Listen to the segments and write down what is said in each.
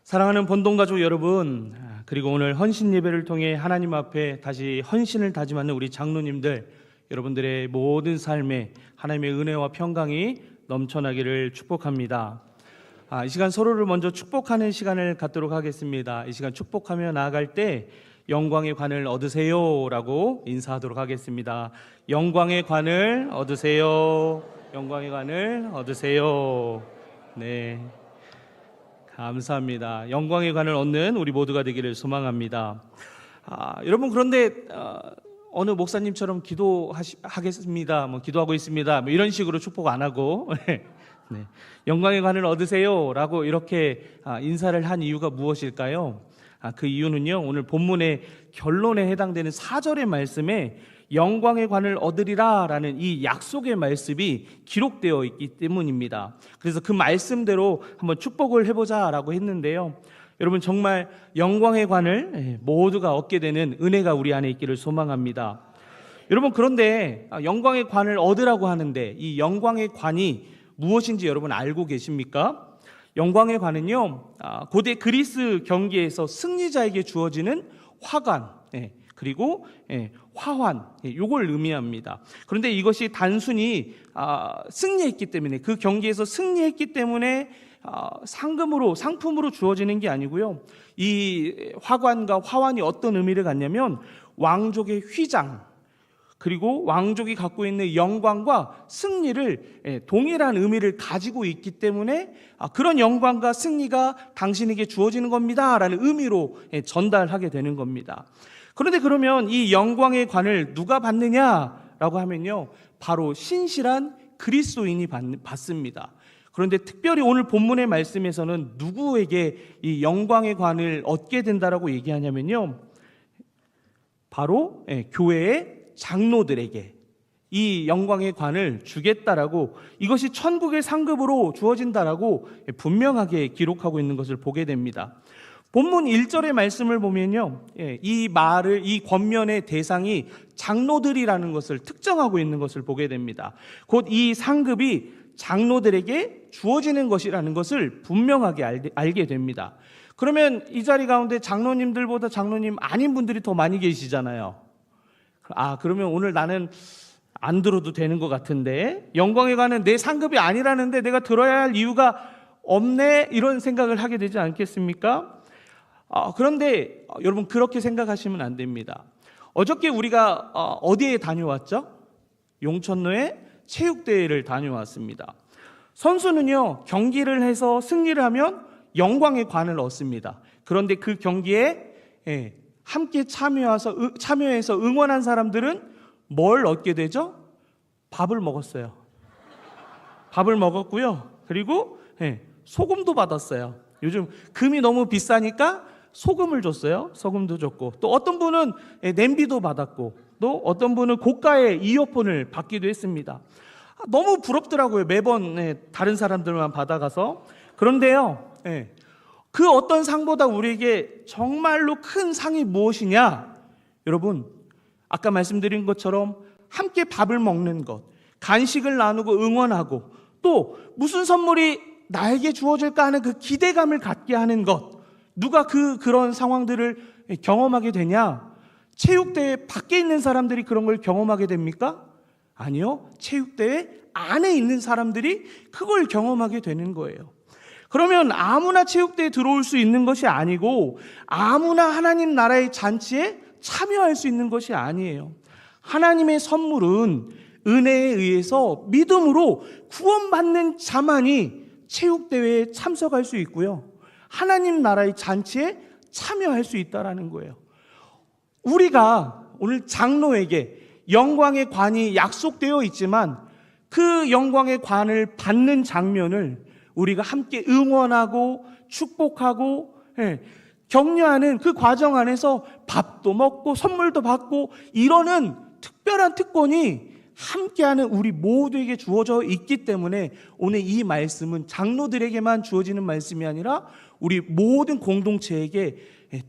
사랑하는 본동가족 여러분, 그리고 오늘 헌신 예배를 통해 하나님 앞에 다시 헌신을 다짐하는 우리 장로님들, 여러분들의 모든 삶에 하나님의 은혜와 평강이 넘쳐나기를 축복합니다. 이 시간 서로를 먼저 축복하는 시간을 갖도록 하겠습니다. 이 시간 축복하며 나아갈 때 영광의 관을 얻으세요 라고 인사하도록 하겠습니다. 영광의 관을 얻으세요. 영광의 관을 얻으세요. 네, 감사합니다. 영광의 관을 얻는 우리 모두가 되기를 소망합니다. 여러분, 그런데 어느 목사님처럼 기도하겠습니다, 기도하고 있습니다, 이런 식으로 축복 안 하고 네, 영광의 관을 얻으세요 라고 이렇게 인사를 한 이유가 무엇일까요? 그 이유는요, 오늘 본문의 결론에 해당되는 4절의 말씀에 영광의 관을 얻으리라 라는 이 약속의 말씀이 기록되어 있기 때문입니다. 그래서 그 말씀대로 한번 축복을 해보자 라고 했는데요, 여러분, 정말 영광의 관을 모두가 얻게 되는 은혜가 우리 안에 있기를 소망합니다. 여러분, 그런데 영광의 관을 얻으라고 하는데 이 영광의 관이 무엇인지 여러분 알고 계십니까? 영광의 관은요, 고대 그리스 경기에서 승리자에게 주어지는 화관, 그리고 화환, 이걸 의미합니다. 그런데 이것이 단순히 승리했기 때문에, 그 경기에서 승리했기 때문에 상품으로 주어지는 게 아니고요, 이 화관과 화환이 어떤 의미를 갖냐면 왕족의 휘장, 그리고 왕족이 갖고 있는 영광과 승리를 동일한 의미를 가지고 있기 때문에 그런 영광과 승리가 당신에게 주어지는 겁니다 라는 의미로 전달하게 되는 겁니다. 그런데 그러면 이 영광의 관을 누가 받느냐라고 하면요, 바로 신실한 그리스도인이 받습니다. 그런데 특별히 오늘 본문의 말씀에서는 누구에게 이 영광의 관을 얻게 된다라고 얘기하냐면요, 바로 교회의 장로들에게 이 영광의 관을 주겠다라고, 이것이 천국의 상급으로 주어진다라고 분명하게 기록하고 있는 것을 보게 됩니다. 본문 1절의 말씀을 보면요, 이 권면의 대상이 장로들이라는 것을 특정하고 있는 것을 보게 됩니다. 곧 이 상급이 장로들에게 주어지는 것이라는 것을 분명하게 알게 됩니다. 그러면 이 자리 가운데 장로님들보다 장로님 아닌 분들이 더 많이 계시잖아요. 그러면 오늘 나는 안 들어도 되는 것 같은데, 영광에 가는 내 상급이 아니라는데 내가 들어야 할 이유가 없네, 이런 생각을 하게 되지 않겠습니까? 그런데 여러분, 그렇게 생각하시면 안 됩니다. 어저께 우리가 어디에 다녀왔죠? 용천로에 체육대회를 다녀왔습니다. 선수는요, 경기를 해서 승리를 하면 영광의 관을 얻습니다. 그런데 그 경기에 함께 참여해서 응원한 사람들은 뭘 얻게 되죠? 밥을 먹었어요. 밥을 먹었고요, 그리고 소금도 받았어요. 요즘 금이 너무 비싸니까 소금을 줬어요. 소금도 줬고, 또 어떤 분은 냄비도 받았고, 또 어떤 분은 고가의 이어폰을 받기도 했습니다. 너무 부럽더라고요, 매번 다른 사람들만 받아가서. 그런데요, 그 어떤 상보다 우리에게 정말로 큰 상이 무엇이냐? 여러분, 아까 말씀드린 것처럼 함께 밥을 먹는 것, 간식을 나누고 응원하고, 또 무슨 선물이 나에게 주어질까 하는 그 기대감을 갖게 하는 것, 누가 그런 상황들을 경험하게 되냐? 체육대회 밖에 있는 사람들이 그런 걸 경험하게 됩니까? 아니요, 체육대회 안에 있는 사람들이 그걸 경험하게 되는 거예요. 그러면 아무나 체육대회에 들어올 수 있는 것이 아니고, 아무나 하나님 나라의 잔치에 참여할 수 있는 것이 아니에요. 하나님의 선물은 은혜에 의해서 믿음으로 구원받는 자만이 체육대회에 참석할 수 있고요, 하나님 나라의 잔치에 참여할 수 있다는 거예요. 우리가 오늘 장로에게 영광의 관이 약속되어 있지만 그 영광의 관을 받는 장면을 우리가 함께 응원하고 축복하고 격려하는 그 과정 안에서 밥도 먹고 선물도 받고 이러는 특별한 특권이 함께하는 우리 모두에게 주어져 있기 때문에 오늘 이 말씀은 장로들에게만 주어지는 말씀이 아니라 우리 모든 공동체에게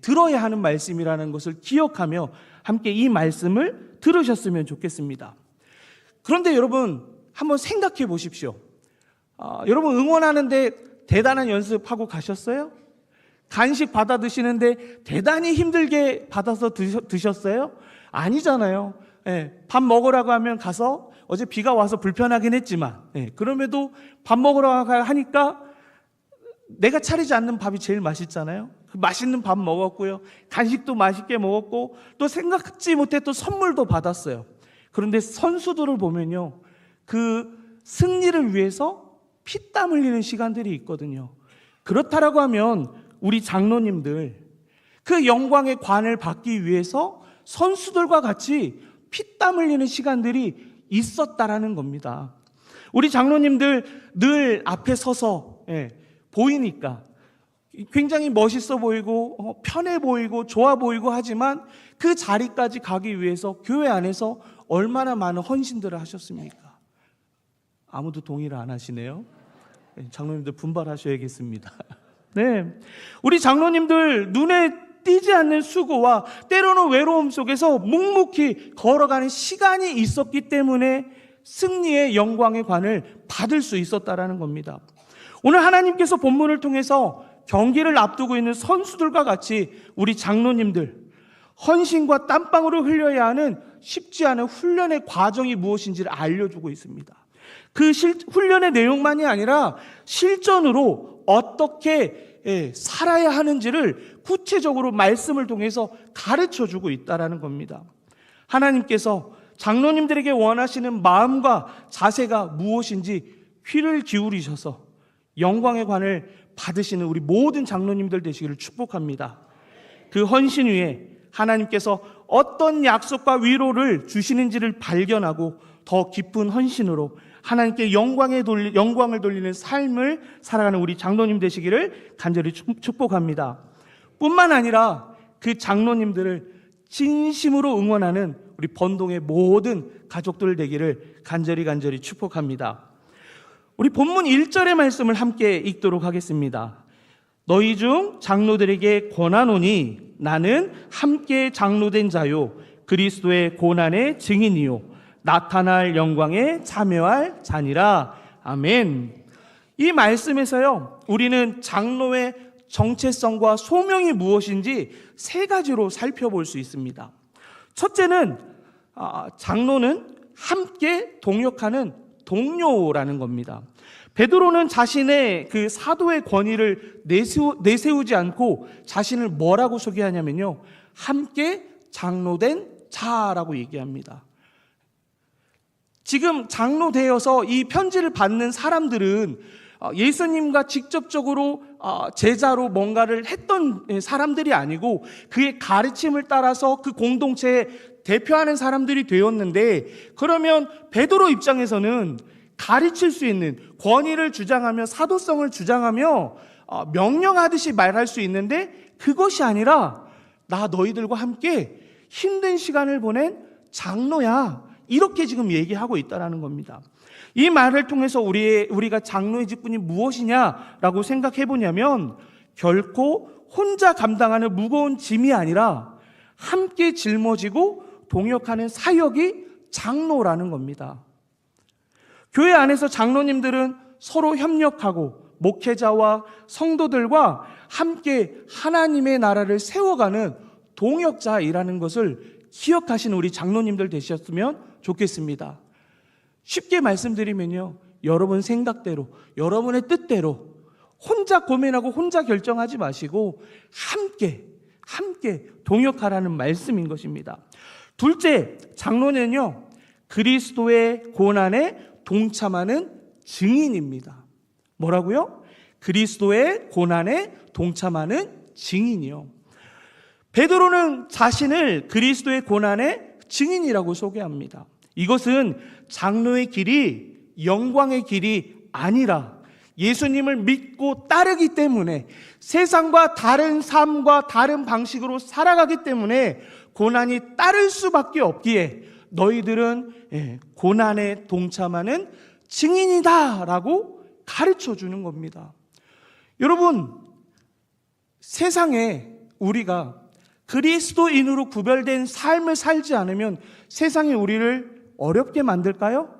들어야 하는 말씀이라는 것을 기억하며 함께 이 말씀을 들으셨으면 좋겠습니다. 그런데 여러분, 한번 생각해 보십시오. 여러분, 응원하는데 대단한 연습하고 가셨어요? 간식 받아 드시는데 대단히 힘들게 받아서 드셨어요? 아니잖아요. 밥 먹으라고 하면 가서 어제 비가 와서 불편하긴 했지만 그럼에도 밥 먹으라고 하니까 내가 차리지 않는 밥이 제일 맛있잖아요. 그 맛있는 밥 먹었고요. 간식도 맛있게 먹었고 또 생각지 못했던 선물도 받았어요. 그런데 선수들을 보면요. 그 승리를 위해서 피땀 흘리는 시간들이 있거든요. 그렇다라고 하면 우리 장로님들 그 영광의 관을 받기 위해서 선수들과 같이 피땀 흘리는 시간들이 있었다라는 겁니다. 우리 장로님들 늘 앞에 서서 보이니까 굉장히 멋있어 보이고 편해 보이고 좋아 보이고 하지만 그 자리까지 가기 위해서 교회 안에서 얼마나 많은 헌신들을 하셨습니까? 아무도 동의를 안 하시네요. 장로님들 분발하셔야겠습니다. 네, 우리 장로님들 눈에 띄지 않는 수고와 때로는 외로움 속에서 묵묵히 걸어가는 시간이 있었기 때문에 승리의 영광의 관을 받을 수 있었다라는 겁니다. 오늘 하나님께서 본문을 통해서 경기를 앞두고 있는 선수들과 같이 우리 장로님들 헌신과 땀방울을 흘려야 하는 쉽지 않은 훈련의 과정이 무엇인지를 알려주고 있습니다. 그 훈련의 내용만이 아니라 실전으로 어떻게 살아야 하는지를 구체적으로 말씀을 통해서 가르쳐주고 있다는 겁니다. 하나님께서 장로님들에게 원하시는 마음과 자세가 무엇인지 귀를 기울이셔서 영광의 관을 받으시는 우리 모든 장로님들 되시기를 축복합니다. 그 헌신 위에 하나님께서 어떤 약속과 위로를 주시는지를 발견하고 더 깊은 헌신으로 하나님께 영광을 돌리는 삶을 살아가는 우리 장로님 되시기를 간절히 축복합니다. 뿐만 아니라 그 장로님들을 진심으로 응원하는 우리 번동의 모든 가족들 되기를 간절히 축복합니다. 우리 본문 1절의 말씀을 함께 읽도록 하겠습니다. 너희 중 장로들에게 권하노니 나는 함께 장로된 자요 그리스도의 고난의 증인이요 나타날 영광에 참여할 자니라. 아멘. 이 말씀에서요, 우리는 장로의 정체성과 소명이 무엇인지 세 가지로 살펴볼 수 있습니다. 첫째는 장로는 함께 동역하는 동료라는 겁니다. 베드로는 자신의 그 사도의 권위를 내세우지 않고 자신을 뭐라고 소개하냐면요, 함께 장로된 자라고 얘기합니다. 지금 장로 되어서 이 편지를 받는 사람들은 예수님과 직접적으로 제자로 뭔가를 했던 사람들이 아니고 그의 가르침을 따라서 그 공동체에 대표하는 사람들이 되었는데, 그러면 베드로 입장에서는 가르칠 수 있는 권위를 주장하며 사도성을 주장하며 명령하듯이 말할 수 있는데, 그것이 아니라 나 너희들과 함께 힘든 시간을 보낸 장로야, 이렇게 지금 얘기하고 있다는 겁니다. 이 말을 통해서 우리가 장로의 직분이 무엇이냐라고 생각해 보냐면 결코 혼자 감당하는 무거운 짐이 아니라 함께 짊어지고 동역하는 사역이 장로라는 겁니다. 교회 안에서 장로님들은 서로 협력하고 목회자와 성도들과 함께 하나님의 나라를 세워가는 동역자이라는 것을 기억하시는 우리 장로님들 되셨으면 좋겠습니다. 쉽게 말씀드리면요, 여러분 생각대로, 여러분의 뜻대로 혼자 고민하고 혼자 결정하지 마시고 함께 동역하라는 말씀인 것입니다. 둘째, 장로는요, 그리스도의 고난에 동참하는 증인입니다. 뭐라고요? 그리스도의 고난에 동참하는 증인이요. 베드로는 자신을 그리스도의 고난의 증인이라고 소개합니다. 이것은 장로의 길이 영광의 길이 아니라 예수님을 믿고 따르기 때문에 세상과 다른 삶과 다른 방식으로 살아가기 때문에 고난이 따를 수밖에 없기에 너희들은 고난에 동참하는 증인이다라고 가르쳐 주는 겁니다. 여러분, 세상에 우리가 그리스도인으로 구별된 삶을 살지 않으면 세상이 우리를 어렵게 만들까요?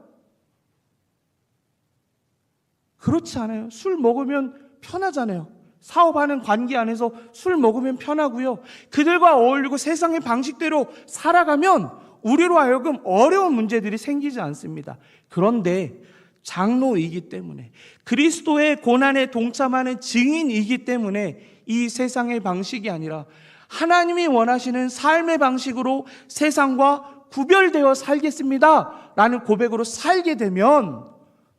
그렇지 않아요. 술 먹으면 편하잖아요. 사업하는 관계 안에서 술 먹으면 편하고요. 그들과 어울리고 세상의 방식대로 살아가면 우리로 하여금 어려운 문제들이 생기지 않습니다. 그런데 장로이기 때문에, 그리스도의 고난에 동참하는 증인이기 때문에 이 세상의 방식이 아니라 하나님이 원하시는 삶의 방식으로 세상과 구별되어 살겠습니다 라는 고백으로 살게 되면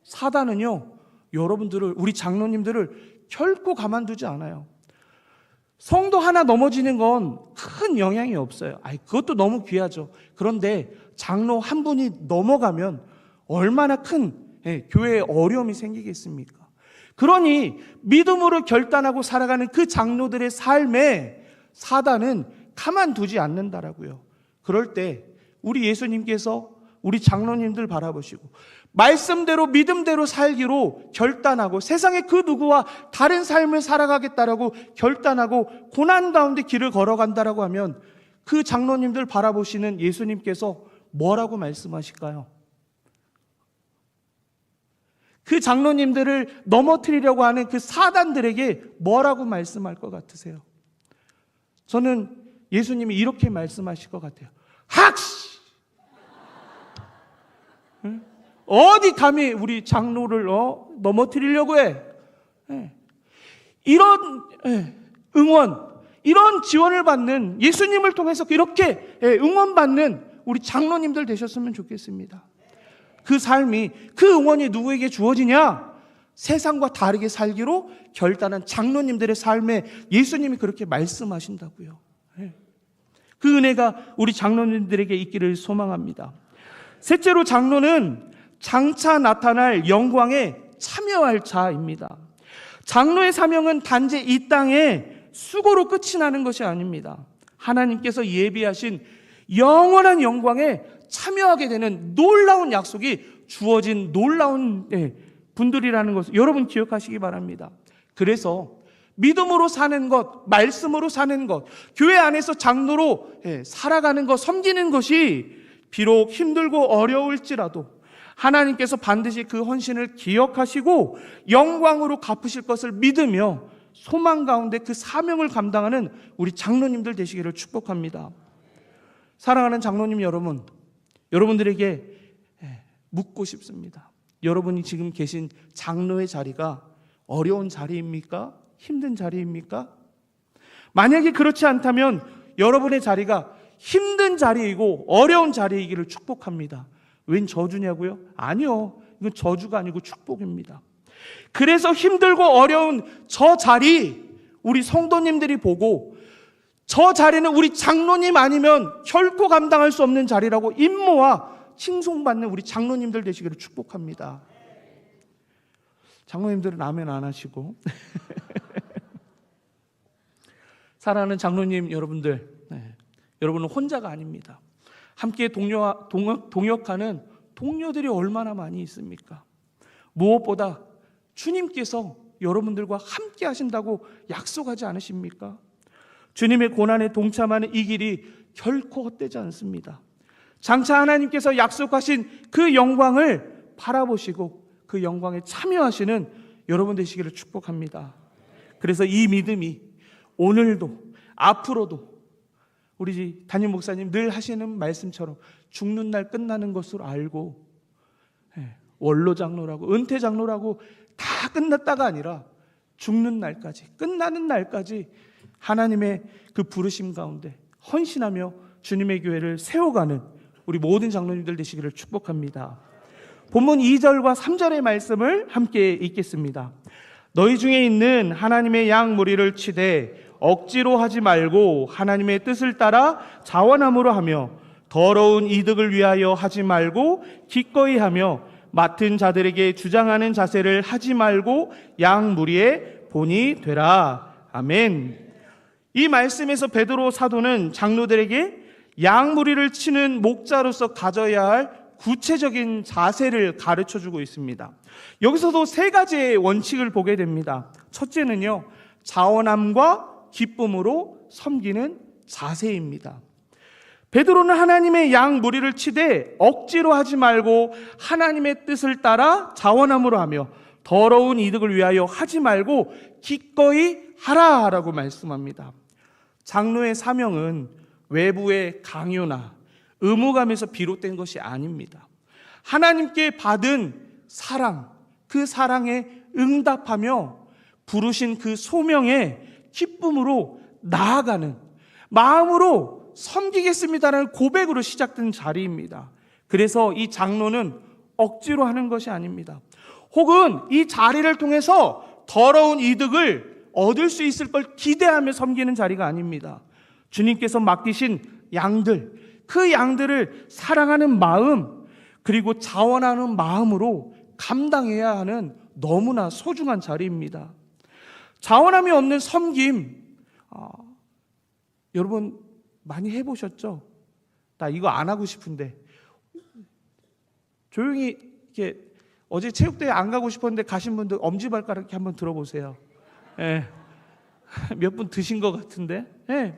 사단은요, 여러분들을, 우리 장로님들을 결코 가만두지 않아요. 성도 하나 넘어지는 건 큰 영향이 없어요. 그것도 너무 귀하죠. 그런데 장로 한 분이 넘어가면 얼마나 큰 교회에 어려움이 생기겠습니까? 그러니 믿음으로 결단하고 살아가는 그 장로들의 삶에 사단은 가만두지 않는다라고요. 그럴 때 우리 예수님께서 우리 장로님들 바라보시고 말씀대로 믿음대로 살기로 결단하고 세상의 그 누구와 다른 삶을 살아가겠다라고 결단하고 고난 가운데 길을 걸어간다라고 하면 그 장로님들 바라보시는 예수님께서 뭐라고 말씀하실까요? 그 장로님들을 넘어뜨리려고 하는 그 사단들에게 뭐라고 말씀할 것 같으세요? 저는 예수님이 이렇게 말씀하실 것 같아요. 학시! 어디 감히 우리 장로를 넘어뜨리려고 해? 이런 응원, 이런 지원을 받는, 예수님을 통해서 이렇게 응원받는 우리 장로님들 되셨으면 좋겠습니다. 그 삶이, 그 응원이 누구에게 주어지냐? 세상과 다르게 살기로 결단한 장로님들의 삶에 예수님이 그렇게 말씀하신다고요. 그 은혜가 우리 장로님들에게 있기를 소망합니다. 셋째로, 장로는 장차 나타날 영광에 참여할 자입니다. 장로의 사명은 단지 이 땅에 수고로 끝이 나는 것이 아닙니다. 하나님께서 예비하신 영원한 영광에 참여하게 되는 놀라운 약속이 주어진 놀라운 분들이라는 것을 여러분 기억하시기 바랍니다. 그래서 믿음으로 사는 것, 말씀으로 사는 것, 교회 안에서 장로로 살아가는 것, 섬기는 것이 비록 힘들고 어려울지라도 하나님께서 반드시 그 헌신을 기억하시고 영광으로 갚으실 것을 믿으며 소망 가운데 그 사명을 감당하는 우리 장로님들 되시기를 축복합니다. 사랑하는 장로님 여러분, 여러분들에게 묻고 싶습니다. 여러분이 지금 계신 장로의 자리가 어려운 자리입니까? 힘든 자리입니까? 만약에 그렇지 않다면 여러분의 자리가 힘든 자리이고 어려운 자리이기를 축복합니다. 웬 저주냐고요? 아니요, 이건 저주가 아니고 축복입니다. 그래서 힘들고 어려운 저 자리, 우리 성도님들이 보고 저 자리는 우리 장로님 아니면 결코 감당할 수 없는 자리라고 임모와 칭송받는 우리 장로님들 되시기를 축복합니다. 장로님들은 아멘 안 하시고 사랑하는 장로님 여러분들, 여러분은 혼자가 아닙니다. 함께 동역하는 동료들이 얼마나 많이 있습니까? 무엇보다 주님께서 여러분들과 함께 하신다고 약속하지 않으십니까? 주님의 고난에 동참하는 이 길이 결코 헛되지 않습니다. 장차 하나님께서 약속하신 그 영광을 바라보시고 그 영광에 참여하시는 여러분 되시기를 축복합니다. 그래서 이 믿음이 오늘도 앞으로도 우리 담임 목사님 늘 하시는 말씀처럼 죽는 날 끝나는 것으로 알고 원로 장로라고 은퇴 장로라고 다 끝났다가 아니라 죽는 날까지, 끝나는 날까지 하나님의 그 부르심 가운데 헌신하며 주님의 교회를 세워가는 우리 모든 장로님들 되시기를 축복합니다. 본문 2절과 3절의 말씀을 함께 읽겠습니다. 너희 중에 있는 하나님의 양 무리를 치되 억지로 하지 말고 하나님의 뜻을 따라 자원함으로 하며 더러운 이득을 위하여 하지 말고 기꺼이 하며 맡은 자들에게 주장하는 자세를 하지 말고 양 무리의 본이 되라. 아멘. 이 말씀에서 베드로 사도는 장로들에게 양 무리를 치는 목자로서 가져야 할 구체적인 자세를 가르쳐주고 있습니다. 여기서도 세 가지의 원칙을 보게 됩니다. 첫째는요, 자원함과 기쁨으로 섬기는 자세입니다. 베드로는 하나님의 양 무리를 치되 억지로 하지 말고 하나님의 뜻을 따라 자원함으로 하며 더러운 이득을 위하여 하지 말고 기꺼이 하라라고 말씀합니다. 장로의 사명은 외부의 강요나 의무감에서 비롯된 것이 아닙니다. 하나님께 받은 사랑, 그 사랑에 응답하며 부르신 그 소명에 기쁨으로 나아가는, 마음으로 섬기겠습니다라는 고백으로 시작된 자리입니다. 그래서 이 장로는 억지로 하는 것이 아닙니다. 혹은 이 자리를 통해서 더러운 이득을 얻을 수 있을 걸 기대하며 섬기는 자리가 아닙니다. 주님께서 맡기신 양들, 그 양들을 사랑하는 마음, 그리고 자원하는 마음으로 감당해야 하는 너무나 소중한 자리입니다. 자원함이 없는 섬김, 여러분 많이 해보셨죠? 나 이거 안 하고 싶은데 조용히 이렇게, 어제 체육대회 안 가고 싶었는데 가신 분들 엄지발가락 이렇게 한번 들어보세요. 예. 몇 분 드신 것 같은데. 예.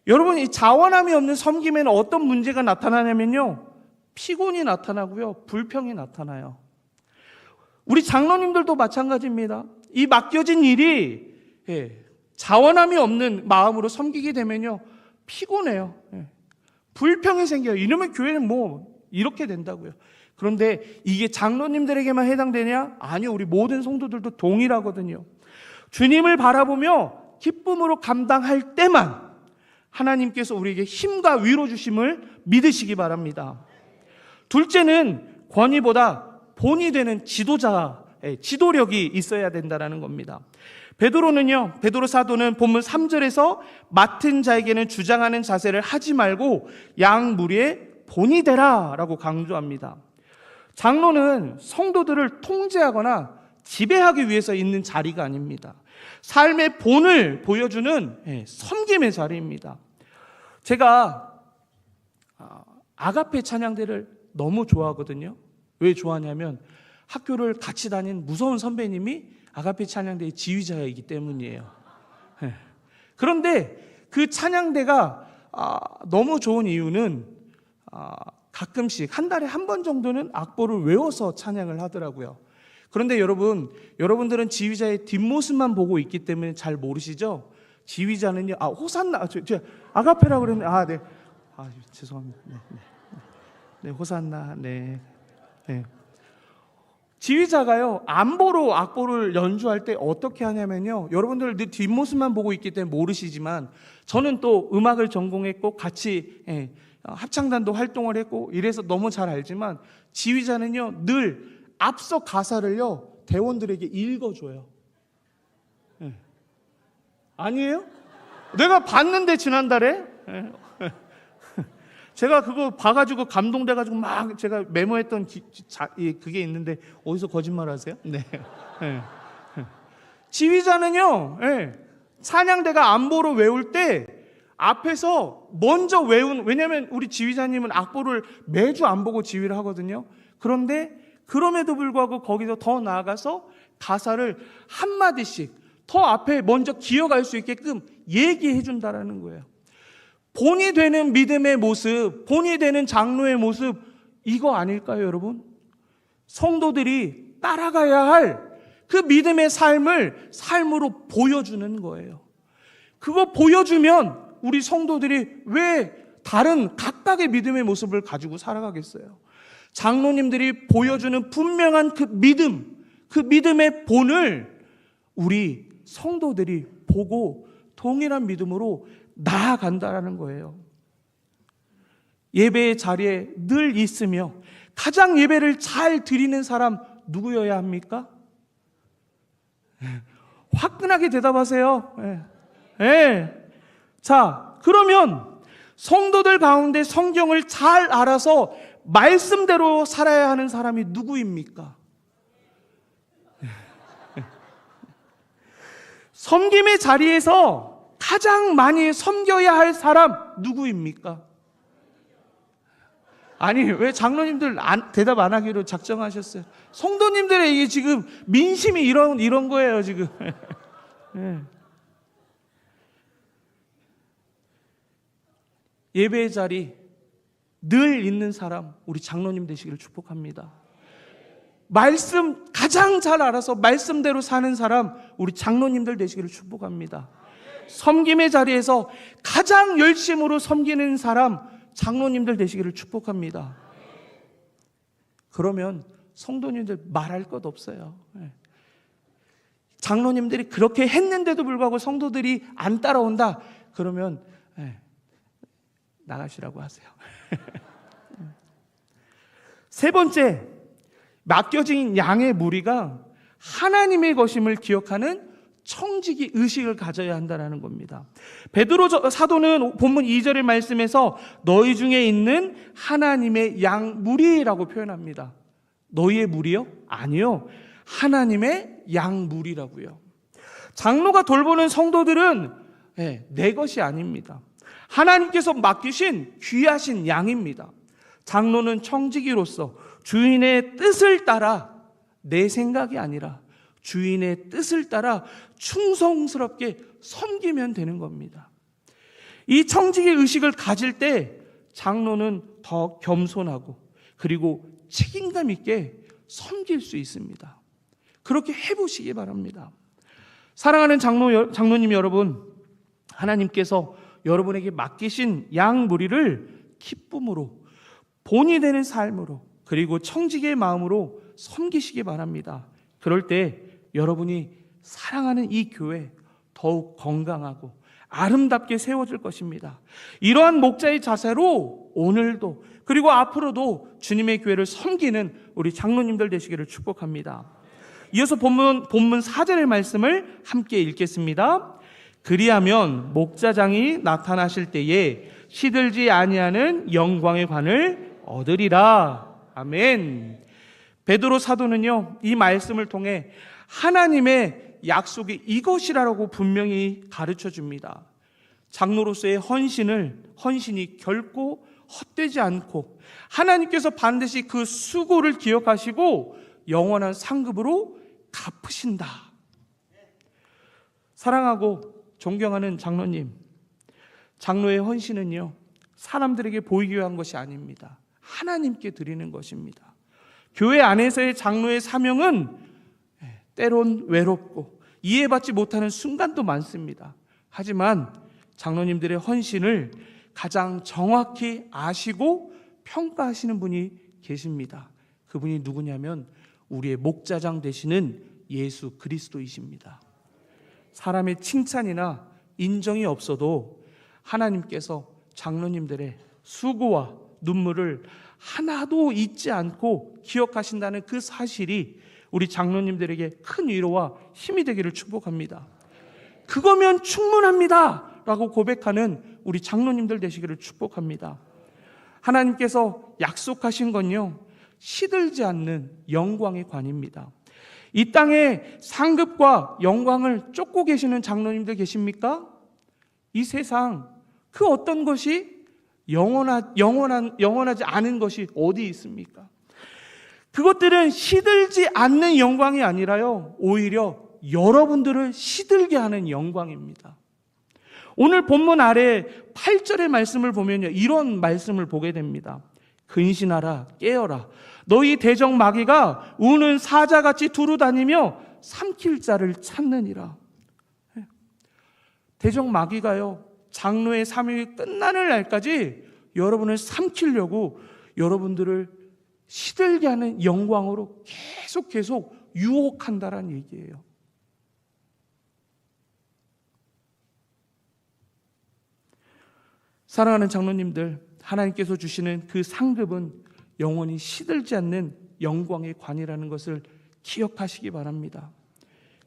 여러분, 이 자원함이 없는 섬김에는 어떤 문제가 나타나냐면요, 피곤이 나타나고요, 불평이 나타나요. 우리 장로님들도 마찬가지입니다. 이 맡겨진 일이 자원함이 없는 마음으로 섬기게 되면요, 피곤해요. 불평이 생겨요. 이러면 교회는 뭐 이렇게 된다고요. 그런데 이게 장로님들에게만 해당되냐? 아니요, 우리 모든 성도들도 동일하거든요. 주님을 바라보며 기쁨으로 감당할 때만 하나님께서 우리에게 힘과 위로 주심을 믿으시기 바랍니다. 둘째는 권위보다 본이 되는 지도력이 있어야 된다는 겁니다. 베드로 사도는 본문 3절에서 맡은 자에게는 주장하는 자세를 하지 말고 양 무리의 본이 되라 라고 강조합니다. 장로는 성도들을 통제하거나 지배하기 위해서 있는 자리가 아닙니다. 삶의 본을 보여주는 섬김의 자리입니다. 제가 아가페 찬양대를 너무 좋아하거든요. 왜 좋아하냐면 학교를 같이 다닌 무서운 선배님이 아가페 찬양대의 지휘자이기 때문이에요. 그런데 그 찬양대가 너무 좋은 이유는 가끔씩 한 달에 한 번 정도는 악보를 외워서 찬양을 하더라고요. 그런데 여러분들은 지휘자의 뒷모습만 보고 있기 때문에 잘 모르시죠? 지휘자는요, 호산나, 아가페라고 그랬는데, 네. 죄송합니다. 네, 호산나, 네. 지휘자가요, 안보로 악보를 연주할 때 어떻게 하냐면요, 여러분들 뒷모습만 보고 있기 때문에 모르시지만, 저는 또 음악을 전공했고, 같이, 합창단도 활동을 했고, 이래서 너무 잘 알지만, 지휘자는요, 늘 앞서 가사를요, 대원들에게 읽어줘요. 아니에요? 내가 봤는데, 지난달에. 제가 그거 봐가지고 감동돼가지고 막 제가 메모했던 그게 있는데, 어디서 거짓말 하세요? 네. 지휘자는요, 찬양대가 안보로 외울 때 앞에서 먼저 왜냐면 우리 지휘자님은 악보를 매주 안 보고 지휘를 하거든요. 그런데 그럼에도 불구하고 거기서 더 나아가서 가사를 한마디씩 더 앞에 먼저 기어갈 수 있게끔 얘기해 준다라는 거예요. 본이 되는 믿음의 모습, 본이 되는 장로의 모습, 이거 아닐까요, 여러분? 성도들이 따라가야 할 그 믿음의 삶으로 보여주는 거예요. 그거 보여주면 우리 성도들이 왜 다른 각각의 믿음의 모습을 가지고 살아가겠어요? 장로님들이 보여주는 분명한 그 믿음의 본을 우리 성도들이 보고 동일한 믿음으로 나아간다라는 거예요. 예배의 자리에 늘 있으며 가장 예배를 잘 드리는 사람 누구여야 합니까? 화끈하게 대답하세요. 자, 그러면 성도들 가운데 성경을 잘 알아서 말씀대로 살아야 하는 사람이 누구입니까? 섬김의 자리에서 가장 많이 섬겨야 할 사람 누구입니까? 아니, 왜 장로님들 대답 안 하기로 작정하셨어요? 성도님들의 이게 지금 민심이 이런 거예요, 지금. 예배의 자리 늘 있는 사람, 우리 장로님 되시기를 축복합니다. 말씀 가장 잘 알아서 말씀대로 사는 사람, 우리 장로님들 되시기를 축복합니다. 섬김의 자리에서 가장 열심으로 섬기는 사람, 장로님들 되시기를 축복합니다. 그러면 성도님들 말할 것 없어요. 장로님들이 그렇게 했는데도 불구하고 성도들이 안 따라온다, 그러면 나가시라고 하세요. 세 번째, 맡겨진 양의 무리가 하나님의 것임을 기억하는 청지기 의식을 가져야 한다는 겁니다. 베드로 사도는 본문 2절의 말씀에서 너희 중에 있는 하나님의 양 무리라고 표현합니다. 너희의 무리요? 아니요. 하나님의 양 무리라고요. 장로가 돌보는 성도들은 내 것이 아닙니다. 하나님께서 맡기신 귀하신 양입니다. 장로는 청지기로서 주인의 뜻을 따라, 내 생각이 아니라 주인의 뜻을 따라 충성스럽게 섬기면 되는 겁니다. 이 청지기 의식을 가질 때 장로는 더 겸손하고 그리고 책임감 있게 섬길 수 있습니다. 그렇게 해보시기 바랍니다. 사랑하는 장로님 여러분, 하나님께서 여러분에게 맡기신 양 무리를 기쁨으로, 본이 되는 삶으로, 그리고 청지기의 마음으로 섬기시기 바랍니다. 그럴 때 여러분이 사랑하는 이 교회 더욱 건강하고 아름답게 세워질 것입니다. 이러한 목자의 자세로 오늘도 그리고 앞으로도 주님의 교회를 섬기는 우리 장로님들 되시기를 축복합니다. 이어서 본문 4절의 말씀을 함께 읽겠습니다. 그리하면 목자장이 나타나실 때에 시들지 아니하는 영광의 관을 얻으리라. 아멘. 베드로 사도는요, 이 말씀을 통해 하나님의 약속이 이것이라고 분명히 가르쳐 줍니다. 장로로서의 헌신이 결코 헛되지 않고 하나님께서 반드시 그 수고를 기억하시고 영원한 상급으로 갚으신다. 사랑하고 존경하는 장로님, 장로의 헌신은요, 사람들에게 보이기 위한 것이 아닙니다. 하나님께 드리는 것입니다. 교회 안에서의 장로의 사명은 때론 외롭고 이해받지 못하는 순간도 많습니다. 하지만 장로님들의 헌신을 가장 정확히 아시고 평가하시는 분이 계십니다. 그분이 누구냐면 우리의 목자장 되시는 예수 그리스도이십니다. 사람의 칭찬이나 인정이 없어도 하나님께서 장로님들의 수고와 눈물을 하나도 잊지 않고 기억하신다는 그 사실이 우리 장로님들에게 큰 위로와 힘이 되기를 축복합니다. 그거면 충분합니다 라고 고백하는 우리 장로님들 되시기를 축복합니다. 하나님께서 약속하신 건요, 시들지 않는 영광의 관입니다. 이 땅에 상급과 영광을 쫓고 계시는 장로님들 계십니까? 이 세상 그 어떤 것이 영원하지 않은 것이 어디 있습니까? 그것들은 시들지 않는 영광이 아니라요, 오히려 여러분들을 시들게 하는 영광입니다. 오늘 본문 아래 8절의 말씀을 보면요, 이런 말씀을 보게 됩니다. 근신하라, 깨어라. 너희 대적 마귀가 우는 사자같이 두루다니며 삼킬 자를 찾느니라. 대적 마귀가요, 장로의 사명이 끝나는 날까지 여러분을 삼키려고 여러분들을 시들게 하는 영광으로 계속 유혹한다라는 얘기예요. 사랑하는 장로님들, 하나님께서 주시는 그 상급은 영원히 시들지 않는 영광의 관이라는 것을 기억하시기 바랍니다.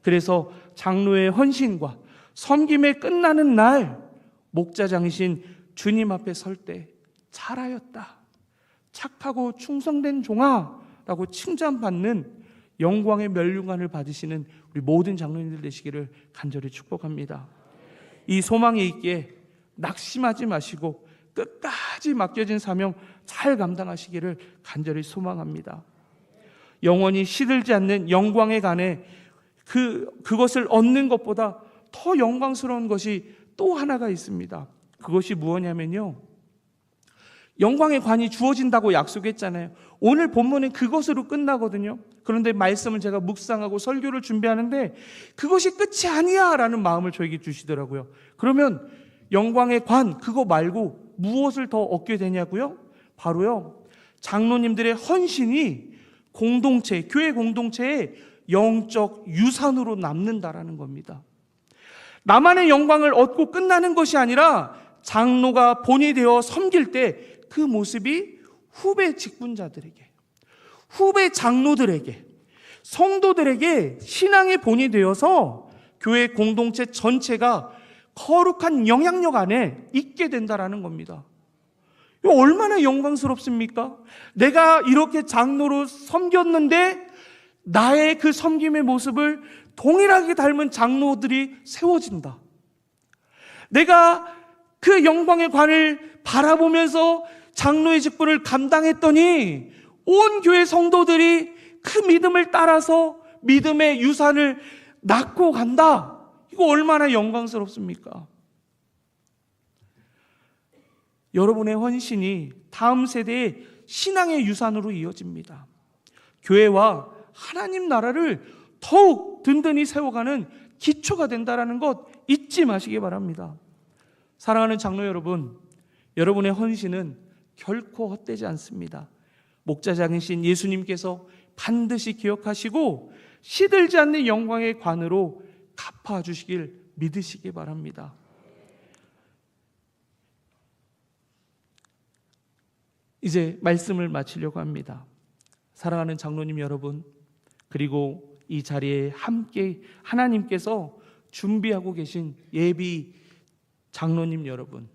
그래서 장로의 헌신과 섬김에 끝나는 날 목자장이신 주님 앞에 설 때 잘하였다, 착하고 충성된 종아 라고 칭찬받는 영광의 면류관을 받으시는 우리 모든 장로님들 되시기를 간절히 축복합니다. 이 소망이 있기에 낙심하지 마시고 끝까지 맡겨진 사명 잘 감당하시기를 간절히 소망합니다. 영원히 시들지 않는 영광의 간에 그것을 얻는 것보다 더 영광스러운 것이 또 하나가 있습니다. 그것이 무엇이냐면요, 영광의 관이 주어진다고 약속했잖아요. 오늘 본문은 그것으로 끝나거든요. 그런데 말씀을 제가 묵상하고 설교를 준비하는데 그것이 끝이 아니야 라는 마음을 저에게 주시더라고요. 그러면 영광의 관 그거 말고 무엇을 더 얻게 되냐고요? 바로요, 장로님들의 헌신이 공동체, 교회 공동체의 영적 유산으로 남는다라는 겁니다. 나만의 영광을 얻고 끝나는 것이 아니라 장로가 본이 되어 섬길 때 그 모습이 후배 직분자들에게, 후배 장로들에게, 성도들에게 신앙의 본이 되어서 교회 공동체 전체가 거룩한 영향력 안에 있게 된다라는 겁니다. 이거 얼마나 영광스럽습니까? 내가 이렇게 장로로 섬겼는데 나의 그 섬김의 모습을 동일하게 닮은 장로들이 세워진다. 내가 그 영광의 관을 바라보면서 장로의 직분을 감당했더니 온 교회 성도들이 그 믿음을 따라서 믿음의 유산을 낳고 간다. 이거 얼마나 영광스럽습니까? 여러분의 헌신이 다음 세대의 신앙의 유산으로 이어집니다. 교회와 하나님 나라를 더욱 든든히 세워가는 기초가 된다는 것 잊지 마시기 바랍니다. 사랑하는 장로 여러분, 여러분의 헌신은 결코 헛되지 않습니다. 목자장이신 예수님께서 반드시 기억하시고 시들지 않는 영광의 관으로 갚아주시길 믿으시기 바랍니다. 이제 말씀을 마치려고 합니다. 사랑하는 장로님 여러분, 그리고 이 자리에 함께 하나님께서 준비하고 계신 예비 장로님 여러분,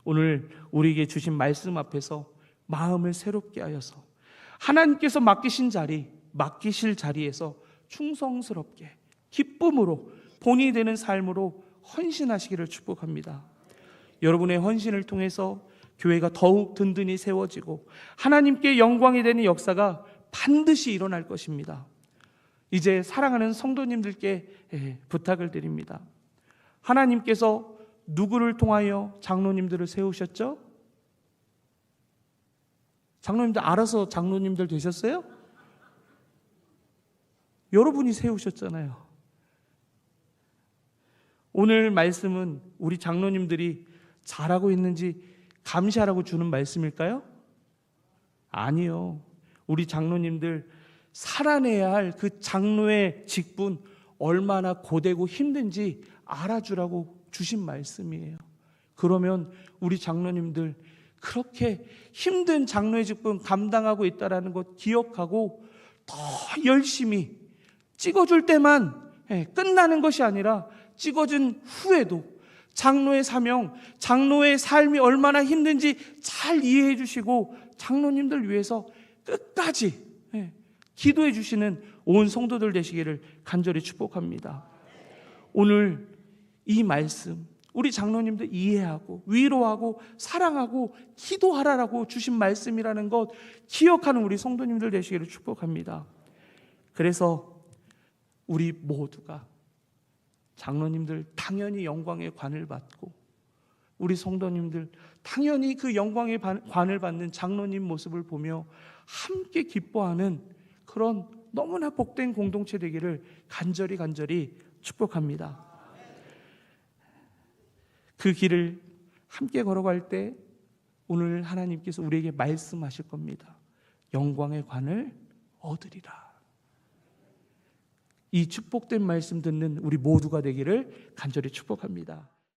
오늘 우리에게 주신 말씀 앞에서 마음을 새롭게 하여서 하나님께서 맡기실 자리에서 충성스럽게 기쁨으로 본이 되는 삶으로 헌신하시기를 축복합니다. 여러분의 헌신을 통해서 교회가 더욱 든든히 세워지고 하나님께 영광이 되는 역사가 반드시 일어날 것입니다. 이제 사랑하는 성도님들께 부탁을 드립니다. 하나님께서 누구를 통하여 장로님들을 세우셨죠? 장로님들 알아서 장로님들 되셨어요? 여러분이 세우셨잖아요. 오늘 말씀은 우리 장로님들이 잘하고 있는지 감시하라고 주는 말씀일까요? 아니요. 우리 장로님들 살아내야 할 그 장로의 직분 얼마나 고되고 힘든지 알아주라고 주신 말씀이에요. 그러면 우리 장로님들 그렇게 힘든 장로의 직분 감당하고 있다는 것 기억하고 더 열심히 찍어줄 때만 끝나는 것이 아니라 찍어준 후에도 장로의 사명, 장로의 삶이 얼마나 힘든지 잘 이해해 주시고 장로님들 위해서 끝까지 기도해 주시는 온 성도들 되시기를 간절히 축복합니다. 오늘 이 말씀 우리 장로님들 이해하고 위로하고 사랑하고 기도하라라고 주신 말씀이라는 것 기억하는 우리 성도님들 되시기를 축복합니다. 그래서 우리 모두가 장로님들 당연히 영광의 관을 받고 우리 성도님들 당연히 그 영광의 관을 받는 장로님 모습을 보며 함께 기뻐하는 그런 너무나 복된 공동체 되기를 간절히 축복합니다. 그 길을 함께 걸어갈 때 오늘 하나님께서 우리에게 말씀하실 겁니다. 영광의 관을 얻으리라. 이 축복된 말씀 듣는 우리 모두가 되기를 간절히 축복합니다.